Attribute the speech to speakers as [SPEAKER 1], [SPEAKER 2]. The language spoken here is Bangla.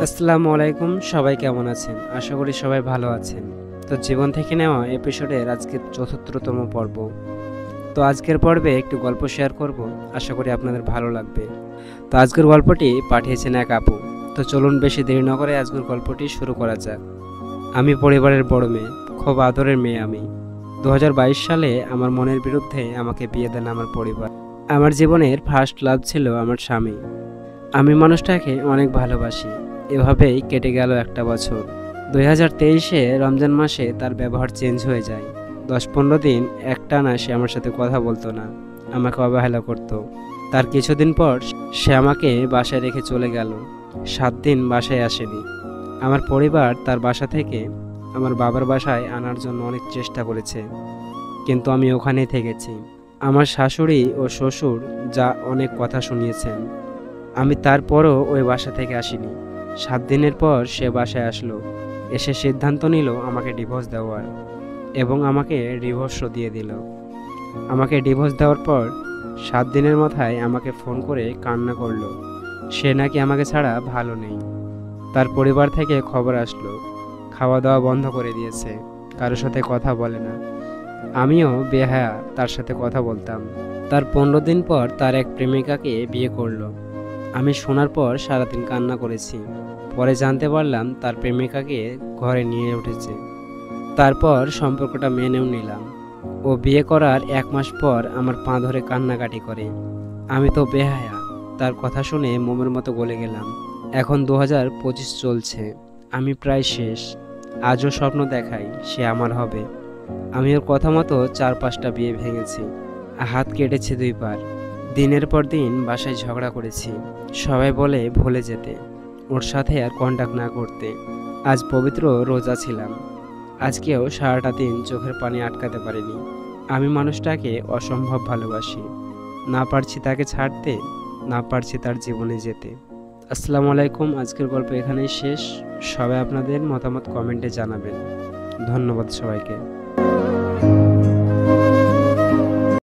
[SPEAKER 1] আসসালামু আলাইকুম, সবাই কেমন আছেন? আশা করি সবাই ভালো আছেন। তো জীবন থেকে নেওয়া এপিসোডের আজকের ৪৪তম পর্ব। তো আজকের পর্বে একটু গল্প শেয়ার করব, আশা করি আপনাদের ভালো লাগবে। তো আজকের গল্পটি পাঠিয়েছেন এক আপু। তো চলুন বেশি দেরি না করে আজকের গল্পটি শুরু করা যাক। আমি পরিবারের বড় মেয়ে, খুব আদরের মেয়ে আমি। ২০২২ সালে আমার মনের বিরুদ্ধে আমাকে বিয়ে দেন আমার পরিবার। আমার জীবনের ফার্স্ট লাভ ছিল আমার স্বামী। আমি মানুষটাকে অনেক ভালোবাসি। এভাবেই কেটে গেল একটা বছর। ২০২৩-এ রমজান মাসে তার ব্যবহার চেঞ্জ হয়ে যায়। ১০-১৫ দিন একটানা সে আমার সাথে কথা বলতো না, আমাকে অবহেলা করত। তার কিছুদিন পর সে আমাকে বাসায় রেখে চলে গেল। ৭ দিন বাসায় আসেনি। আমার পরিবার তার বাসা থেকে আমার বাবার বাসায় আনার জন্য অনেক চেষ্টা করেছে, কিন্তু আমি ওখানেই থেকেছি। আমার শাশুড়ি ও শ্বশুর যা অনেক কথা শুনিয়েছেন, আমি তারপরও ওই বাসা থেকে আসিনি। ৭ দিনের পর সে বাসায় আসলো। এসে সিদ্ধান্ত নিল আমাকে ডিভোর্স দেওয়ার এবং আমাকে ডিভোর্সও দিয়ে দিল। আমাকে ডিভোর্স দেওয়ার পর ৭ দিনের মাথায় আমাকে ফোন করে কান্না করলো। সে নাকি আমাকে ছাড়া ভালো নেই। তার পরিবার থেকে খবর আসলো, খাওয়া দাওয়া বন্ধ করে দিয়েছে, কারোর সাথে কথা বলে না। আমিও বেহায়া তার সাথে কথা বলতাম। তার ১৫ দিন পর তার এক প্রেমিকাকে বিয়ে করলো। আমি শোনার পর সারাদিন কান্না করেছি। পরে জানতে পারলাম তার প্রেমিকাকে ঘরে নিয়ে উঠেছে। তারপর সম্পর্কটা মেনেও নিলাম। ও বিয়ে করার ১ মাস পর আমার পা ধরে কান্নাকাটি করে। আমি তো বেহায়া, তার কথা শুনে মোমের মতো গলে গেলাম। এখন ২০২৫ চলছে, আমি প্রায় শেষ। আজও স্বপ্ন দেখাই সে আমার হবে। আমি ওর কথা মতো ৪-৫টা বিয়ে ভেঙেছি, হাত কেটেছে ২ বার। দিনের পর দিন বাসায় ঝগড়া করেছি। সবাই বলে ভুলে যেতে, ওর সাথে আর কন্ট্যাক্ট না করতে। আজ পবিত্র রোজা ছিলাম, আজকেও সারাটা দিন চোখের পানি আটকাতে পারিনি। আমি মানুষটাকে অসম্ভব ভালোবাসি, না পারছি তাকে ছাড়তে, না পারছি তার জীবনে যেতে। আসসালামু আলাইকুম, আজকের গল্প এখানেই শেষ। সবাই আপনাদের মতামত কমেন্টে জানাবেন। ধন্যবাদ সবাইকে।